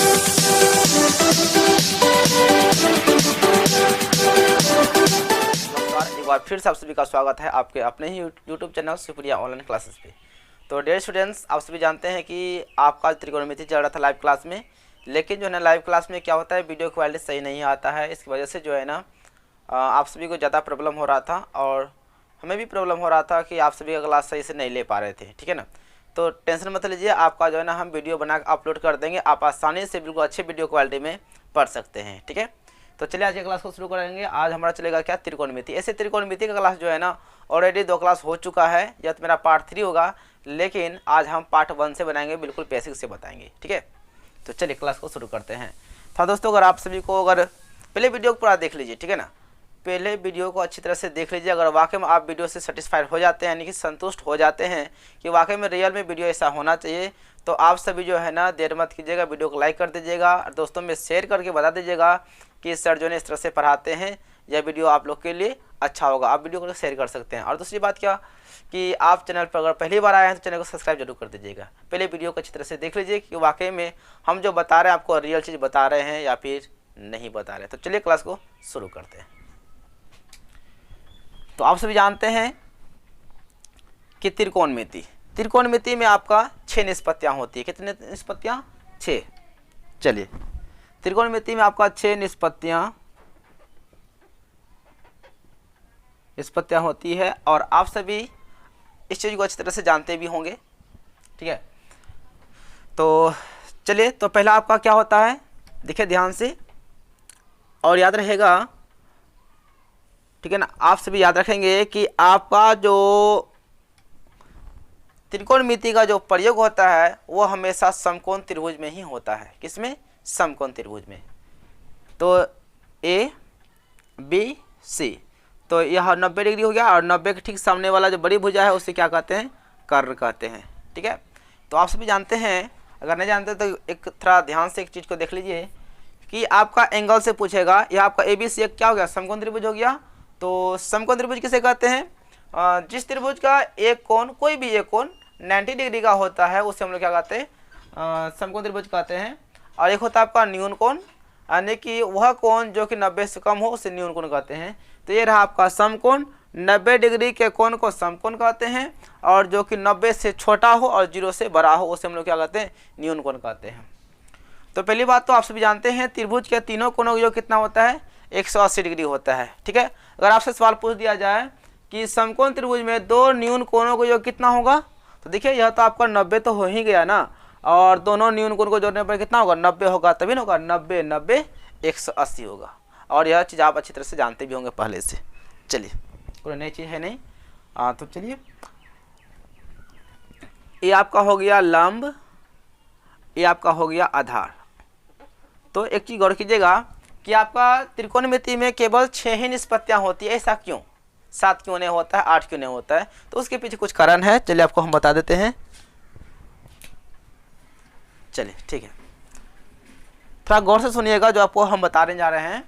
नमस्कार, एक बार फिर से आप सभी का स्वागत है आपके अपने ही YouTube channel Supriya online classes पे। तो डियर स्टूडेंट्स, आप सभी जानते हैं कि आपका त्रिकोणमिति चल रहा था लाइव क्लास में, लेकिन जो है ना लाइव क्लास में क्या होता है, वीडियो क्वालिटी सही नहीं आता है। इसकी वजह से जो है ना आप सभी को ज़्यादा प्रॉब्लम हो रहा था और हमें भी प्रॉब्लम हो रहा था कि आप सभी का क्लास सही से नहीं ले पा रहे थे, ठीक है ना। तो टेंशन मत लीजिए, आपका जो है ना हम वीडियो बना के अपलोड कर देंगे, आप आसानी से बिल्कुल अच्छे वीडियो क्वालिटी में पढ़ सकते हैं, ठीक है। तो चलिए आज की क्लास को शुरू करेंगे। आज हमारा चलेगा क्या, त्रिकोणमिति। ऐसे त्रिकोणमिति का क्लास जो है ना ऑलरेडी 2 क्लास हो चुका है, यह तो मेरा पार्ट 3 होगा, लेकिन आज हम पार्ट 1 से बनाएंगे, बिल्कुल बेसिक से बताएंगे, ठीक है। तो चलिए क्लास को शुरू करते हैं। तो दोस्तों, अगर आप सभी को अगर पहले वीडियो को पूरा देख लीजिए, ठीक है ना, पहले वीडियो को अच्छी तरह से देख लीजिए। अगर वाकई में आप वीडियो से सेटिस्फाइड हो जाते हैं, यानी कि संतुष्ट हो जाते हैं कि वाकई में रियल में वीडियो ऐसा होना चाहिए, तो आप सभी जो है ना देर मत कीजिएगा, वीडियो को लाइक कर दीजिएगा और दोस्तों में शेयर करके बता दीजिएगा कि सर जो है इस तरह से पढ़ाते हैं, यह वीडियो आप लोग के लिए अच्छा होगा। आप वीडियो को शेयर कर सकते हैं। और दूसरी बात क्या कि आप चैनल पर अगर पहली बार आए हैं तो चैनल को सब्सक्राइब जरूर कर दीजिएगा। पहले वीडियो को अच्छी तरह से देख लीजिए कि वाकई में हम जो बता रहे हैं आपको रियल चीज़ बता रहे हैं या फिर नहीं बता रहे। तो चलिए क्लास को शुरू करते हैं। तो आप सभी जानते हैं कि त्रिकोणमिति में आपका 6 निष्पत्तियां होती है। कितने निष्पत्तियां? 6। चलिए, त्रिकोणमिति में आपका 6 निष्पत्तियां होती है और आप सभी इस चीज़ को अच्छी तरह से जानते भी होंगे, ठीक है। तो चलिए, तो पहला आपका क्या होता है, देखिए ध्यान से और याद रहेगा, ठीक है ना। आप सभी याद रखेंगे कि आपका जो त्रिकोणमिति का जो प्रयोग होता है वो हमेशा समकोण त्रिभुज में ही होता है। किसमें? समकोण त्रिभुज में। तो ए बी सी, तो यह 90 डिग्री हो गया और 90 के ठीक सामने वाला जो बड़ी भुजा है उसे क्या कहते हैं? कर्ण कहते हैं, ठीक है। तो आप सभी जानते हैं, अगर नहीं जानते तो एक थोड़ा ध्यान से एक चीज़ को देख लीजिए कि आपका एंगल से पूछेगा, यह आपका ए बी सी क्या हो गया? समकोण त्रिभुज हो गया। तो समकोण त्रिभुज किसे कहते हैं? जिस त्रिभुज का एक कोण, कोई भी एक कोण 90 डिग्री का होता है उसे हम लोग क्या कहते हैं? समकोण त्रिभुज कहते हैं। और एक होता है आपका न्यून कोण, यानी कि वह कोण जो कि 90 से कम हो उसे न्यून कोण कहते हैं। तो ये रहा आपका समकोण, 90 डिग्री के कोण को समकोण कहते हैं और जो कि 90 से छोटा हो और 0 से बड़ा हो उसे हम लोग क्या कहते हैं? न्यून कोण कहते हैं। तो पहली बात तो आप सभी जानते हैं त्रिभुज के तीनों कोणों का योग कितना होता है? 180 डिग्री होता है, ठीक है। अगर आपसे सवाल पूछ दिया जाए कि समकोण त्रिभुज में 2 न्यून कोणों का योग कितना होगा, तो देखिए यह तो आपका 90 तो हो ही गया ना, और दोनों न्यून कोण को जोड़ने पर कितना होगा? 90 होगा, तभी ना होगा 90 90 180 होगा। और यह चीज़ आप अच्छी तरह से जानते भी होंगे पहले से। चलिए, कोई नई चीज़ है नहीं। तो चलिए, ये आपका हो गया लंब, ये आपका हो गया आधार। तो एक चीज़ गौर कीजिएगा कि आपका त्रिकोणमिति में केवल 6 ही निष्पत्तियां होती है। ऐसा क्यों? 7 क्यों नहीं होता है, 8 क्यों नहीं होता है? तो उसके पीछे कुछ कारण है, चलिए आपको हम बता देते हैं। चलिए ठीक है, थोड़ा गौर से सुनिएगा जो आपको हम बताने जा रहे हैं।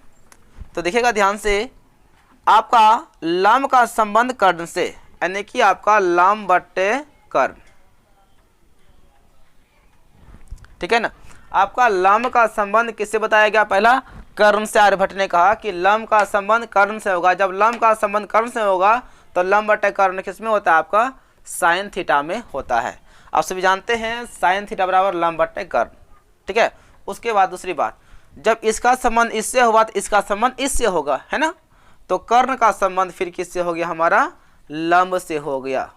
तो देखिएगा ध्यान से, आपका लंब का संबंध कर्ण से, यानी कि आपका लंब बट्टे कर्ण, ठीक है ना। आपका लंब का संबंध किससे बताया गया? पहला कर्ण से। आर्यभट्ट ने कहा कि लंब का संबंध कर्ण से होगा। जब लंब का संबंध कर्ण से होगा तो लंब बट्टे कर्ण किसमें होता है? आपका साइन थीटा में होता है। आप सभी जानते हैं साइन थीटा बराबर लंब बट्टे कर्ण, ठीक है। उसके बाद दूसरी बात, जब इसका संबंध इससे होगा तो इसका संबंध इससे होगा, है ना। तो कर्ण का संबंध फिर किससे हो गया? हमारा लंब से हो गया।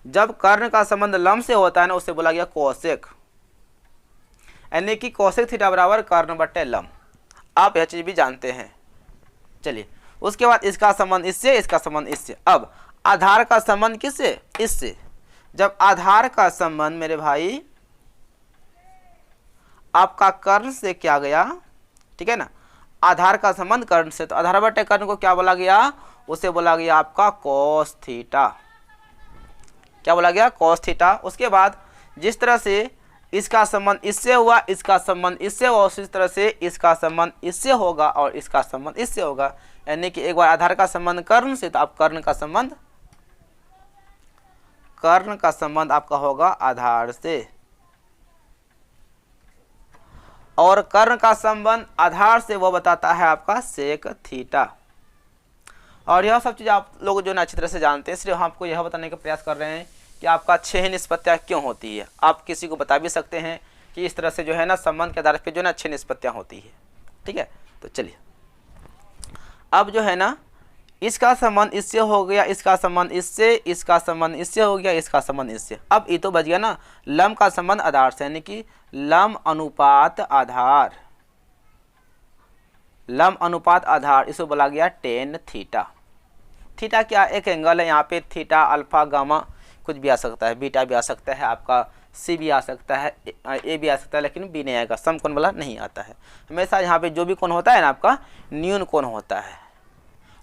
जब कर्ण का संबंध लंब से होता है ना, उसे बोला गया कोसेक, यानी कि कोसेक थीटा बराबर कर्ण बट्टे लंब। आप यह चीज भी जानते हैं। चलिए, उसके बाद इसका संबंध इससे, इसका संबंध इससे। अब आधार का संबंध किससे? इससे। जब आधार का संबंध मेरे भाई आपका कर्ण से क्या गया, ठीक है ना, आधार का संबंध कर्ण से, तो आधार बट्टे कर्ण को क्या बोला गया? उसे बोला गया आपका कॉस थीटा। क्या बोला गया? Cos theta. उसके बाद जिस तरह से इसका संबंध इससे हुआ, इसका संबंध इससे हुआ, उसी तरह से इसका संबंध इससे होगा और इसका संबंध इससे होगा। यानी कि एक बार आधार का संबंध कर्ण से, तो आप कर्ण का संबंध आपका होगा आधार से। और कर्ण का संबंध आधार से वो बताता है आपका सेक थीटा। और यह सब चीज़ आप लोग जो ना अच्छी तरह से जानते हैं, इसलिए हम आपको यह बताने का प्रयास कर रहे हैं कि आपका 6 निष्पत्तियाँ क्यों होती है। आप किसी को बता भी सकते हैं कि इस तरह से जो है ना संबंध के आधार पर जो है ना 6 निष्पत्तियाँ होती है। ठीक है, तो चलिए अब जो है ना इसका संबंध इससे हो गया, इसका संबंध इससे, इसका संबंध इससे हो गया, इसका संबंध इससे। अब ये तो बच गया ना लंब का संबंध आधार से, यानी कि लंब अनुपात आधार। लंब अनुपात आधार इसको बोला गया टेन थीटा। थीटा क्या एक एंगल है, यहाँ पे थीटा अल्फा गामा कुछ भी आ सकता है, बीटा भी आ सकता है, आपका सी भी आ सकता है, ए भी आ सकता है, लेकिन बी नहीं आएगा, समकोण वाला नहीं आता है। हमेशा यहाँ पे जो भी कोण होता है ना आपका न्यून कोण होता है।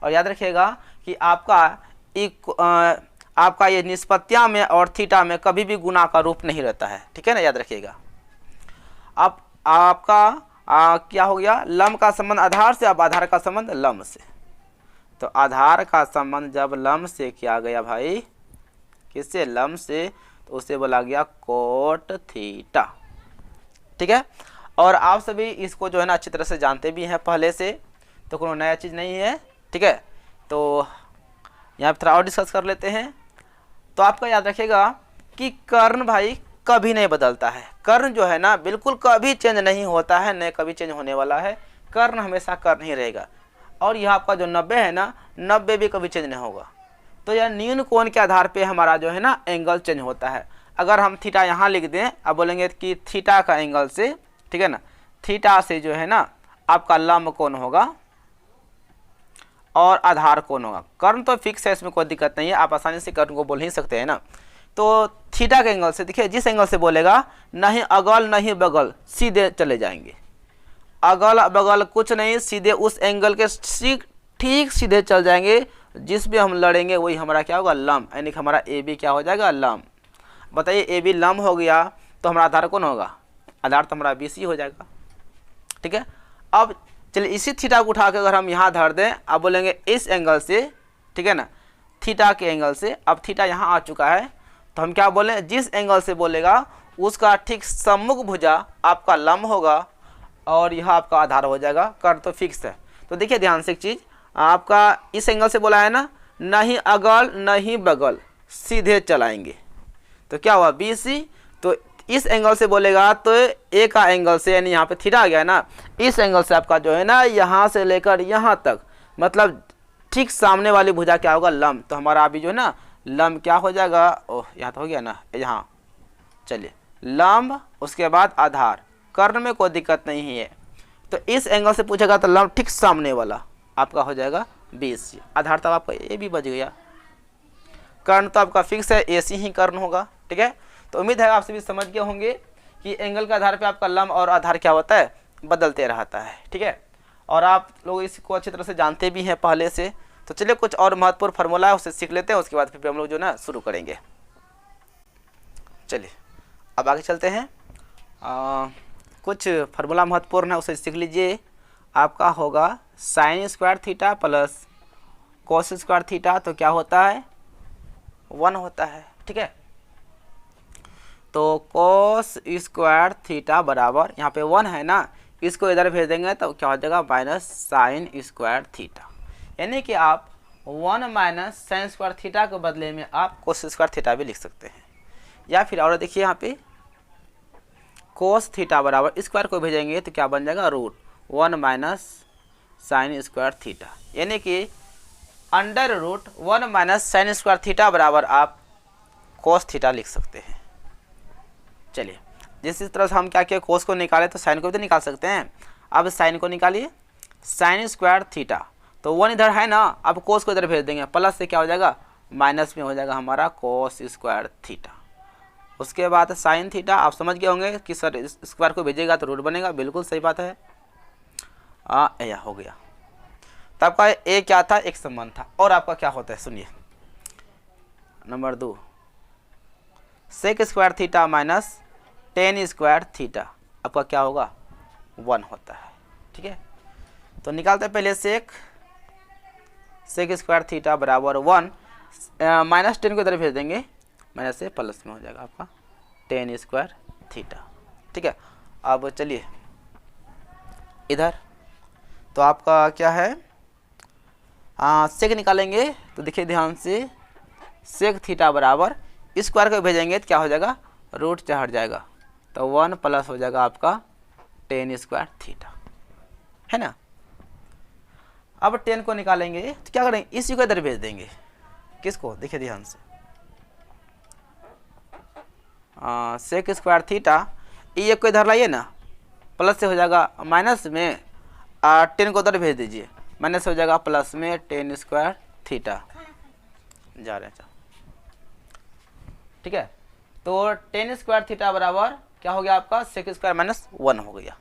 और याद रखिएगा कि आपका ये निष्पत्तियाँ में और थीटा में कभी भी गुणा का रूप नहीं रहता है। ठीक है ना, याद रखिएगा। अब आपका क्या हो गया, लंब का संबंध आधार से, अब आधार का संबंध लंब से। तो आधार का संबंध जब लंब से किया गया भाई, किससे, लंब से, तो उसे बोला गया कोट थीटा। ठीक है, और आप सभी इसको जो है ना अच्छी तरह से जानते भी हैं पहले से, तो कोई नया चीज़ नहीं है। ठीक है, तो यहाँ पर थोड़ा और डिस्कस कर लेते हैं। तो आपका याद रखिएगा कि कर्ण भाई कभी नहीं बदलता है। कर्ण जो है ना बिल्कुल कभी चेंज नहीं होता है, न कभी चेंज होने वाला है। कर्ण हमेशा कर्ण ही रहेगा। और यह आपका जो 90 है ना, 90 भी कभी चेंज नहीं होगा। तो यह न्यून कोण के आधार पे हमारा जो है ना एंगल चेंज होता है। अगर हम थीटा यहाँ लिख दें, अब बोलेंगे कि थीटा का एंगल से, ठीक है ना, थीटा से जो है ना आपका लंब कोण होगा और आधार कोण होगा। कर्ण तो फिक्स है, इसमें कोई दिक्कत नहीं है, आप आसानी से कर्ण को बोल ही सकते हैं ना। तो थीटा के एंगल से देखिए, जिस एंगल से बोलेगा नहीं अगल नहीं बगल, सीधे चले जाएंगे। अगल बगल कुछ नहीं, सीधे उस एंगल के ठीक सीधे चल जाएंगे। जिस भी हम लड़ेंगे वही हमारा क्या होगा, लंब, यानी कि हमारा ए बी क्या हो जाएगा, लंब। बताइए ए बी लंब हो गया तो हमारा आधार कौन होगा, आधार तो हमारा बी सी हो जाएगा। ठीक है, अब चलिए इसी थीटा को उठा के अगर हम यहाँ धर दें, अब बोलेंगे इस एंगल से, ठीक है ना, थीटा के एंगल से। अब थीटा यहाँ आ चुका है, तो हम क्या बोलें, जिस एंगल से बोलेगा उसका ठीक सम्मुख भुजा आपका लंब होगा और यह आपका आधार हो जाएगा। कर्ण तो फिक्स है। तो देखिए ध्यान से एक चीज़, आपका इस एंगल से बोला है ना, नहीं अगल नहीं बगल, सीधे चलाएंगे तो क्या हुआ, बी सी। तो इस एंगल से बोलेगा तो ए का एंगल से, यानी यहाँ पे थीटा आ गया है ना, इस एंगल से आपका जो है ना यहाँ से लेकर यहाँ तक, मतलब ठीक सामने वाली भुजा क्या होगा, लंब। तो हमारा अभी जो है ना लंब क्या हो जाएगा, ओह यहाँ तो हो गया ना, यहाँ चलिए लंब, उसके बाद आधार। कर्ण में कोई दिक्कत नहीं है। तो इस एंगल से पूछेगा तो लंब ठीक सामने वाला आपका हो जाएगा बी सी। आधार तब आपका ए भी बच गया। कर्ण तो आपका फिक्स है, ए सी ही कर्ण होगा। ठीक है, तो उम्मीद है आप सभी समझ गए होंगे कि एंगल के आधार पे आपका लंब और आधार क्या होता है, बदलते रहता है। ठीक है, और आप लोग इसको अच्छी तरह से जानते भी हैं पहले से। तो चलिए कुछ और महत्वपूर्ण फार्मूला है उसे सीख लेते हैं, उसके बाद फिर हम लोग जो ना शुरू करेंगे। चलिए अब आगे चलते हैं। कुछ फार्मूला महत्वपूर्ण है उसे सीख लीजिए। आपका होगा sign square theta plus cos square theta, तो क्या होता है, 1 होता है। ठीक है, तो कोस स्क्वायर थीटा बराबर यहाँ पे 1 है ना, इसको इधर भेज देंगे तो क्या हो जाएगा, माइनस साइन स्क्वायर थीटा। यानी कि आप 1 माइनस साइन स्क्वायर थीटा के बदले में आप कोस स्क्वायर थीटा भी लिख सकते हैं। या फिर और देखिए यहाँ पे कोस थीटा बराबर स्क्वायर को भेजेंगे तो क्या बन जाएगा, root 1 minus sine square theta. यानी कि under root 1 minus sine square theta बराबर आप कोस थीटा लिख सकते हैं। चलिए जिस तरह से हम क्या किया, कोस को निकाले तो साइन को भी तो निकाल सकते हैं। अब साइन को निकालिए, साइन स्क्वायर थीटा, तो 1 इधर है ना, अब कोस को इधर भेज देंगे, प्लस से क्या हो जाएगा, माइनस में हो जाएगा हमारा कोस स्क्वायर थीटा। उसके बाद साइन थीटा, आप समझ गए होंगे कि सर स्क्वायर को भेजेगा तो रूट बनेगा, बिल्कुल सही बात है। यह हो गया। तो आपका ए क्या था, एक संबंध था। और आपका क्या होता है सुनिए, number 2 sec square theta minus ten square theta, आपका क्या होगा, 1 होता है। ठीक है, तो निकालते हैं पहले सेक स्क्वायर थीटा बराबर 1, माइनस 10 को इधर भेज देंगे, माइनस से प्लस में हो जाएगा आपका टेन स्क्वायर थीटा। ठीक है, अब चलिए इधर, तो आपका क्या है सेक निकालेंगे तो देखिए ध्यान से, सेक थीटा बराबर स्क्वायर को भेजेंगे तो क्या हो जाएगा, रूट से हट जाएगा, तो 1 प्लस हो जाएगा आपका टेन स्क्वायर थीटा, है ना। अब 10 को निकालेंगे तो क्या करेंगे, इसी को इधर भेज देंगे, किसको, देखिए ध्यान से, सेक स्क्वायर थीटा, ये को इधर लाइए ना, प्लस से हो जाएगा माइनस में, 10 को उधर भेज दीजिए, माइनस हो जाएगा प्लस में टेन स्क्वायर थीटा, जा रहे हैं, ठीक है। तो टेन स्क्वायर थीटा बराबर क्या हो गया आपका, सेक स्क्वायर माइनस 1 हो गया।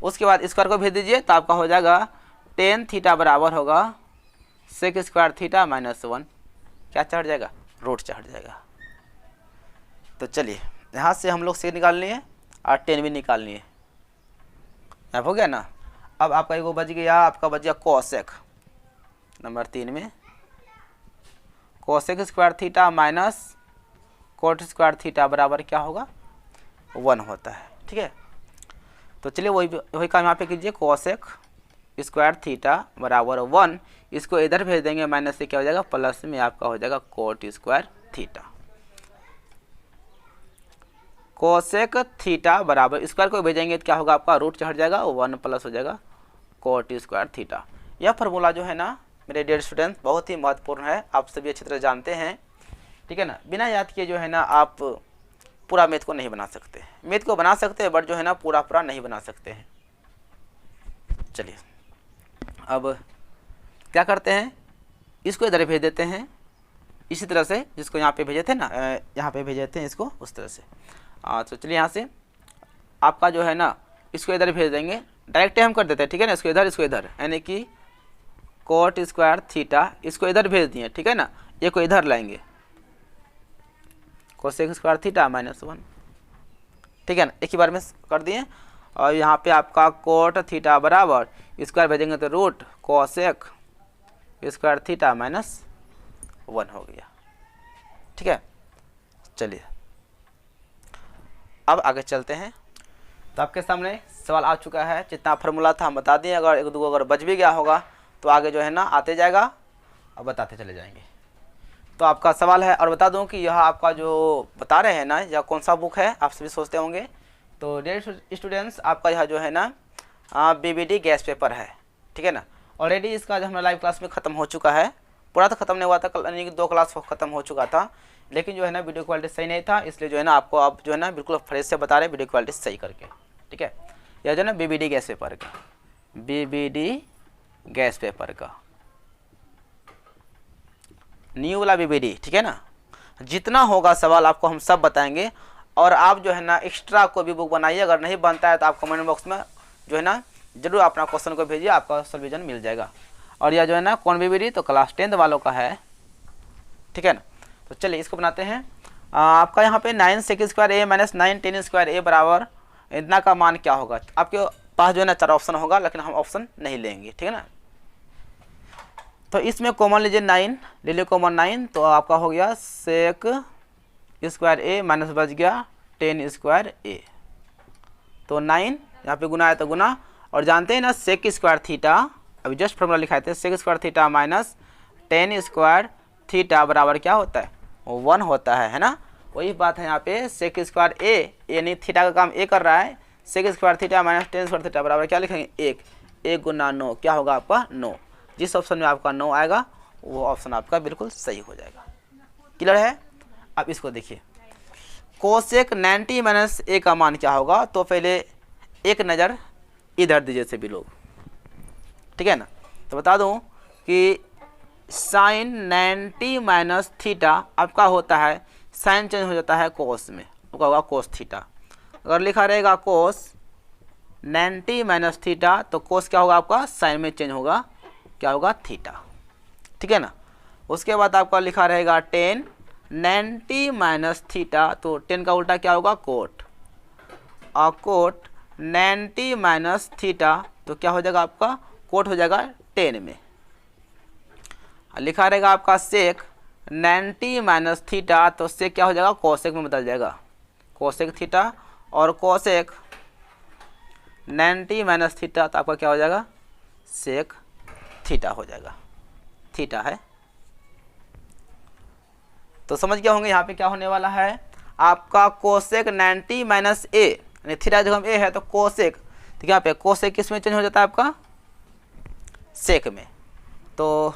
उसके बाद स्क्वायर को भेज दीजिए तो आपका हो जाएगा टेन थीटा बराबर होगा सेक स्क्वायर थीटा माइनस 1, क्या चढ़ जाएगा, रूट चढ़ जाएगा। तो चलिए यहाँ से हम लोग सेक निकाल लिए और 10 भी निकाल लिए, अब हो गया ना। अब आपका एगो बच गया, आपका बच गया कोसेक, नंबर 3 में cosec square theta minus cot square theta बराबर क्या होगा, 1 होता है, ठीक है। तो चलिए वही काम यहाँ पे कीजिए, कोसेक स्क्वायर थीटा बराबर 1, इसको इधर भेज देंगे, माइनस से क्या हो जाएगा, प्लस में आपका हो जाएगा coat square theta. Cosec theta बराबर स्क्वायर को भेजेंगे तो क्या होगा आपका, रूट चढ़ जाएगा, 1 प्लस हो जाएगा कोट स्क्वायर थीटा। यह फार्मूला जो है ना मेरे डियर स्टूडेंट्स बहुत ही महत्वपूर्ण है, आप सभी अच्छी तरह जानते हैं, ठीक है ना। बिना याद किए जो है ना आप पूरा मैथ को नहीं बना सकते, मैथ को बना सकते हैं बट जो है ना पूरा नहीं बना सकते हैं। चलिए अब क्या करते हैं, इसको इधर भेज देते हैं, इसी तरह से जिसको यहाँ पे भेजे थे ना, यहाँ पे भेजे थे इसको उस तरह से। तो चलिए यहाँ से आपका जो है ना इसको इधर भेज देंगे, डायरेक्ट हम कर देते हैं, ठीक है ना, इसको इधर, यानी कि कोट स्क्वायर थीटा, इसको इधर भेज दिए, ठीक है ना, ये को इधर लाएंगे, कोसेक स्क्वायर थीटा माइनस 1, ठीक है ना, एक ही बार में कर दिए। और यहाँ पे आपका कोट थीटा बराबर स्क्वायर भेजेंगे तो root cosec square theta minus 1 हो गया, ठीक है। चलिए अब आगे चलते हैं। तो आपके सामने सवाल आ चुका है, जितना फार्मूला था हम बता दिए, अगर एक दो अगर बच भी गया होगा तो आगे जो है ना आते जाएगा और बताते चले जाएंगे। तो आपका सवाल है, और बता दूं कि यह आपका जो बता रहे हैं ना यह कौन सा बुक है, आप सभी सोचते होंगे। तो डियर स्टूडेंट्स आपका यह जो है ना बीबीडी गैस पेपर है, ठीक है ना। ऑलरेडी इसका जो हमारा लाइव क्लास में ख़त्म हो चुका है, पूरा तो ख़त्म नहीं हुआ था, यानी कि 2 क्लास ख़त्म हो चुका था, लेकिन जो है ना वीडियो क्वालिटी सही नहीं था, इसलिए जो है ना आपको अब जो है ना बिल्कुल फ्रेश से बता रहे हैं वीडियो क्वालिटी सही करके, ठीक है। यह जो है ना बीबीडी गैस पेपर का, बीबीडी गैस पेपर का न्यू वाला बीबीडी, ठीक है ना। जितना होगा सवाल आपको हम सब बताएंगे, और आप जो है ना एक्स्ट्रा को भी बुक बनाइए, अगर नहीं बनता है तो आप कमेंट बॉक्स में जो है ना जरूर अपना क्वेश्चन को भेजिए, आपका सॉल्यूशन मिल जाएगा। और यह जो है ना कौन बीबीडी, तो क्लास 10th वालों का है, ठीक है ना। तो चलिए इसको बनाते हैं। आपका यहाँ पे 9 सेक स्क्वायर ए माइनस 9 टेन स्क्वायर ए बराबर इतना का मान क्या होगा। आपके पास जो है ना 4 ऑप्शन होगा, लेकिन हम ऑप्शन नहीं लेंगे, ठीक है ना। तो इसमें कॉमन लीजिए 9, ले लीजिए कॉमन 9, तो आपका हो गया सेक स्क्वायर ए माइनस बच गया 10 स्क्वायर ए, तो 9 यहाँ पे गुना है तो गुना, और जानते हैं ना सेक स्क्वायर थीटा, अभी जस्ट फॉर्मूला लिखाए थे, sec square theta minus 10 square theta बराबर क्या होता है, 1 होता है ना। वही बात है यहाँ पे, सेक स्क्वायर ए यानी थीटा का काम ए कर रहा है, sec square theta minus 10 square theta बराबर क्या लिखेंगे, 1 गुना 9, क्या होगा आपका 9। जिस ऑप्शन में आपका 9 आएगा वो ऑप्शन आपका बिल्कुल सही हो जाएगा। क्लियर है। अब इसको देखिए, कोसेक 90 माइनस ए का मान क्या होगा, तो पहले एक नज़र इधर दीजिए सभी लोग, ठीक है ना। तो बता दूं कि साइन 90 माइनस थीटा आपका होता है, साइन चेंज हो जाता है कोस में, आपका होगा कोस थीटा। अगर लिखा रहेगा कोस 90 माइनस थीटा, तो कोस क्या होगा आपका, साइन में चेंज होगा, क्या होगा थीटा, ठीक है ना। उसके बाद आपका लिखा रहेगा 10 90 माइनस थीटा, तो 10 का उल्टा क्या होगा कोट, और कोट 90 माइनस थीटा, तो क्या हो जाएगा आपका कोट हो जाएगा 10 में। लिखा रहेगा आपका सेक 90 माइनस थीटा, तो सेक क्या हो जाएगा कोसेक में बदल जाएगा, कोसेक थीटा, और कोसेक 90 माइनस थीटा, तो आपका क्या हो जाएगा, सेक थीटा हो जाएगा, थीटा है। तो समझ गए होंगे यहाँ पे क्या होने वाला है, आपका कोसेक 90 माइनस ए, यानी थीटा जब हम ए है तो कोसेक, तो यहाँ पे कोसेक किस में चेंज हो जाता है आपका, सेक में। तो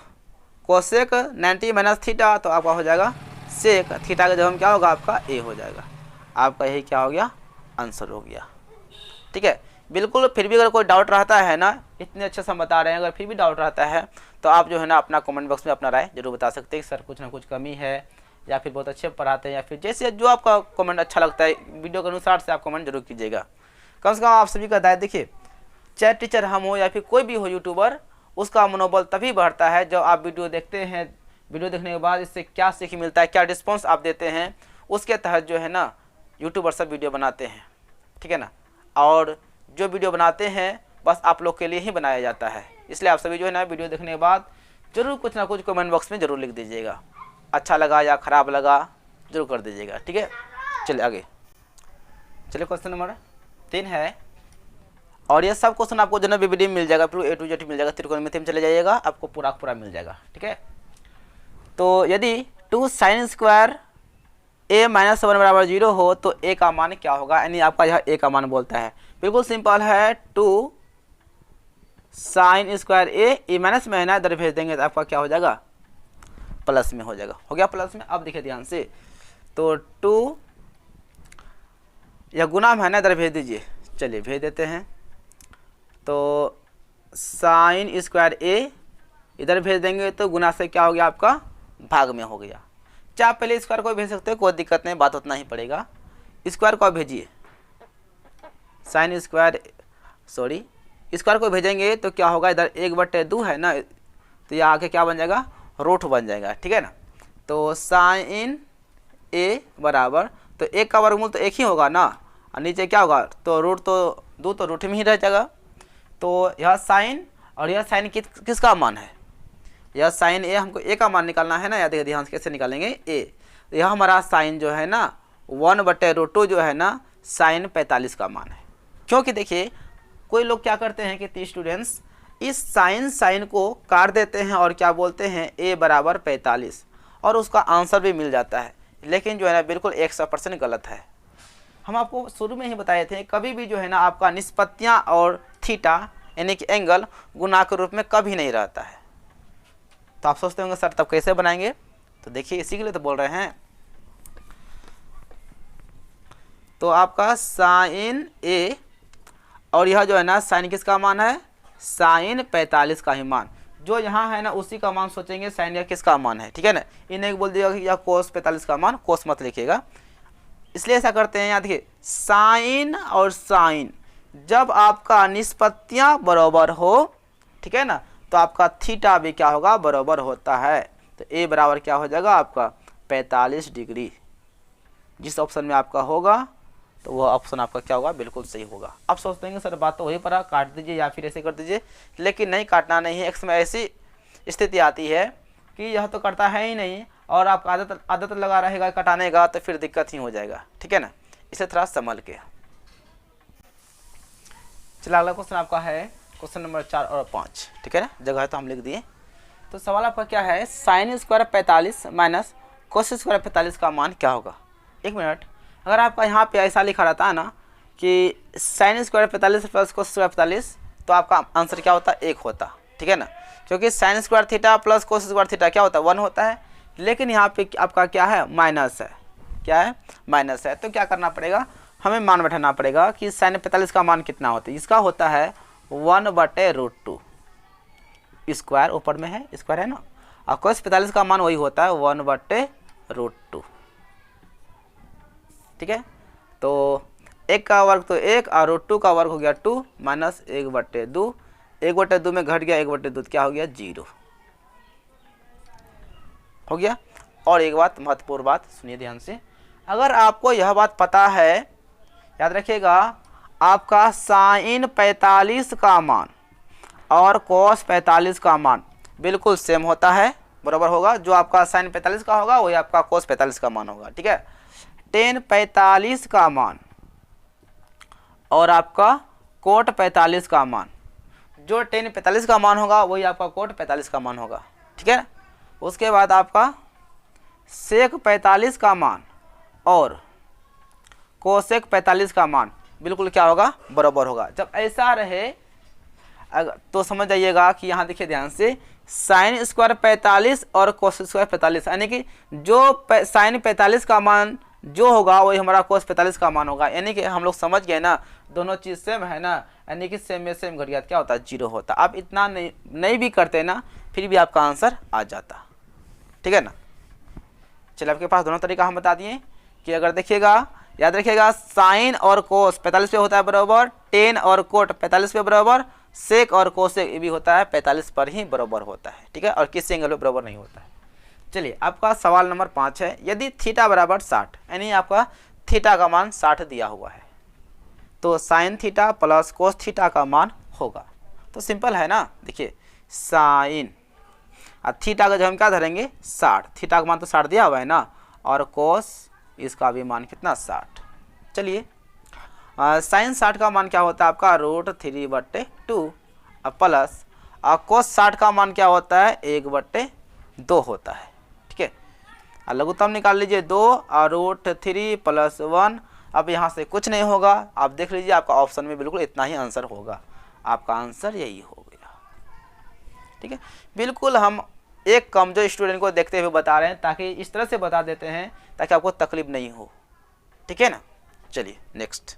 कोसेक 90 माइनस थीटा, तो आपका हो जाएगा सेक थीटा का जब हम क्या होगा, आपका ए हो जाएगा। आपका यही क्या हो गया, आंसर हो गया। ठीक है, बिल्कुल। फिर भी अगर कोई डाउट रहता है ना, इतने अच्छे से हम बता रहे हैं, अगर फिर भी डाउट रहता है तो आप जो है ना अपना कमेंट बॉक्स में अपना राय जरूर बता सकते हैं कि सर कुछ ना कुछ कमी है, या फिर बहुत अच्छे पढ़ाते हैं, या फिर जैसे जो आपका कमेंट अच्छा लगता है वीडियो के अनुसार से आप कमेंट जरूर कीजिएगा। कम से कम आप सभी का दायित्व, देखिए चाहे टीचर हम हो या फिर कोई भी हो यूट्यूबर, उसका मनोबल तभी बढ़ता है जब आप वीडियो देखते हैं, वीडियो देखने के बाद इससे क्या सीख मिलता है, क्या रिस्पॉन्स आप देते हैं, उसके तहत जो है ना यूट्यूबर सब वीडियो बनाते हैं। ठीक है ना, और जो वीडियो बनाते हैं बस आप लोग के लिए ही बनाया जाता है। इसलिए आप सभी जो है ना वीडियो देखने के बाद जरूर कुछ ना कुछ कमेंट बॉक्स में जरूर लिख दीजिएगा, अच्छा लगा या ख़राब लगा जरूर कर दीजिएगा। ठीक है, चलिए आगे। चलिए क्वेश्चन नंबर 3 है, और ये सब क्वेश्चन आपको जो है वीडियो में मिल जाएगा, पूरा A to Z मिल जाएगा, त्रिकोणमिति में चले जाइएगा, आपको पूरा पूरा मिल जाएगा। ठीक है, तो यदि 2 sin स्क्वायर a माइनस 1 बराबर 0 हो तो a का मान क्या होगा, यानी आपका यह a का मान बोलता है। बिल्कुल सिंपल है, 2 sin स्क्वायर a माइनस में है ना, इधर भेज देंगे तो आपका क्या हो जाएगा, प्लस में हो जाएगा। हो गया प्लस में। अब देखिए ध्यान से, तो 2 यह गुना में है ना, इधर भेज दीजिए, चलिए भेज देते हैं। तो sin स्क्वायर a इधर भेज देंगे तो गुना से क्या हो गया, आपका भाग में हो गया। चाहे पहले स्क्वायर को भेज सकते हो, कोई दिक्कत नहीं, बात उतना ही पड़ेगा। स्क्वायर को भेजिए, साइन स्क्वायर सॉरी स्क्वायर को भेजेंगे तो क्या होगा, इधर 1/2 है ना, तो यह आके क्या बन जाएगा, रूट बन जाएगा। ठीक है ना, तो साइन a बराबर, तो 1 का वर्गमूल तो 1 ही होगा ना, और नीचे क्या होगा, तो रूट तो 2 तो रूट में ही रह जाएगा। तो यह साइन और यह साइन किसका मान है, यह साइन ए, हमको ए का मान निकालना है ना, या देखिए ध्यान से कैसे निकालेंगे ए। यह हमारा साइन जो है ना 1/√2 जो है ना साइन 45 का मान है। क्योंकि देखिए कोई लोग क्या करते हैं कि स्टूडेंट्स इस साइन को काट देते हैं और क्या बोलते हैं a बराबर 45, और उसका आंसर भी मिल जाता है, लेकिन जो है ना बिल्कुल 100% गलत है। हम आपको शुरू में ही बताए थे, कभी भी जो है ना आपका निष्पत्तियाँ और थीटा यानी कि एंगल गुना के रूप में कभी नहीं रहता है। तो आप सोचते होंगे सर तब कैसे बनाएंगे, तो देखिए इसी के लिए तो बोल रहे हैं। तो आपका साइन ए, और यह जो है ना साइन किसका मान है, साइन 45 का ही मान, जो यहाँ है ना उसी का मान सोचेंगे, साइन या किसका मान है। ठीक है ना, इन्हें बोल दिया कि या कोस 45 का मान, कोस मत लिखिएगा, इसलिए ऐसा करते हैं। यहाँ देखिए साइन और साइन जब आपका निष्पत्तियाँ बराबर हो, ठीक है ना, तो आपका थीटा भी क्या होगा, बराबर होता है। तो ए बराबर क्या हो जाएगा, आपका 45 डिग्री। जिस ऑप्शन में आपका होगा तो वह ऑप्शन आपका क्या होगा, बिल्कुल सही होगा। अब सोचते हैं सर बात तो वही पड़ा, काट दीजिए या फिर ऐसे कर दीजिए, लेकिन नहीं, काटना नहीं है। एक्स में ऐसी स्थिति आती है कि यह तो करता है ही नहीं, और आप आदत लगा रहेगा कटाने का, तो फिर दिक्कत ही हो जाएगा। ठीक है ना, इसे थोड़ा संभल के। चला अगला क्वेश्चन आपका है क्वेश्चन नंबर 4 और 5। ठीक है ना, जगह तो हम लिख दिए। तो सवाल आपका क्या है, sine square 45 minus cos square 45 का मान क्या होगा। एक मिनट, अगर आपका यहाँ पे ऐसा लिखा रहता है ना कि sine square 45 plus cos square 45, तो आपका आंसर क्या होता, 1 होता। ठीक है ना, क्योंकि sign square theta plus cos square theta क्या होता है, 1 होता है। लेकिन यहाँ पे आपका क्या है, माइनस है। क्या है, माइनस है। तो क्या करना पड़ेगा, हमें मान बैठाना पड़ेगा कि साइन 45 का मान कितना होता है। इसका होता है 1/√2, स्क्वायर ऊपर में है, स्क्वायर है ना, और कोस 45 का मान वही होता है 1/√2। ठीक है, तो 1 का वर्ग तो 1 और √2 का वर्ग हो गया 2 माइनस 1/2, 1/2 में घट गया 1/2, क्या हो गया, 0 हो गया। और एक बात, महत्वपूर्ण बात सुनिए ध्यान से, अगर आपको यह बात पता है, याद रखिएगा, आपका साइन 45 का मान और कोस 45 का मान बिल्कुल सेम होता है, बराबर होगा। जो आपका साइन 45 का होगा वही आपका कोस 45 का मान होगा। ठीक है, टेन 45 का मान और आपका कोट 45 का मान, जो टेन 45 का मान होगा वही आपका कोट 45 का मान होगा, ठीक है। उसके बाद आपका सेक 45 का मान और कोसेक 45 का मान बिल्कुल क्या होगा, बराबर होगा। जब ऐसा रहे तो समझ जाइएगा कि यहाँ देखिए ध्यान से, साइन स्क्वायर 45 और कोस स्क्वायर 45, यानी कि जो साइन 45 का मान जो होगा वही हमारा कोस 45 का मान होगा। यानी कि हम लोग समझ गए ना, दोनों चीज़ सेम है ना, यानी कि सेम में सेम घट गया क्या होता है, 0 होता। आप इतना नहीं भी करते ना, फिर भी आपका आंसर आ जाता, ठीक है ना। चलिए आपके पास दोनों तरीका हम बता दिए कि अगर देखिएगा, याद रखिएगा, साइन और कोस 45 पे होता है बराबर, टेन और कोट 45 पे बराबर, सेक और कोसेक ये भी होता है 45 पर ही बराबर होता है, ठीक है, और किसी एंगल पे बराबर नहीं होता है। चलिए आपका सवाल नंबर 5 है, यदि थीटा बराबर 60, यानी आपका थीटा का मान 60 दिया हुआ है, तो sine theta plus cos theta का मान होगा। तो सिंपल है ना, देखिए साइन और थीटा का जो हम क्या धरेंगे 60, थीटा का मान तो 60 दिया हुआ है ना, और कोस इसका भी मान कितना 60। चलिए साइन 60 का मान क्या होता है आपका √3/2 प्लस कोस 60 का मान क्या होता है 1/2 होता है, ठीक है। लघुत्तम निकाल लीजिए 2 और √3 + 1। अब यहाँ से कुछ नहीं होगा, आप देख लीजिए आपका ऑप्शन में बिल्कुल इतना ही आंसर होगा, आपका आंसर यही हो गया, ठीक है। बिल्कुल हम एक कमजोर स्टूडेंट को देखते हुए बता रहे हैं, ताकि इस तरह से बता देते हैं ताकि आपको तकलीफ नहीं हो, ठीक है ना। चलिए नेक्स्ट।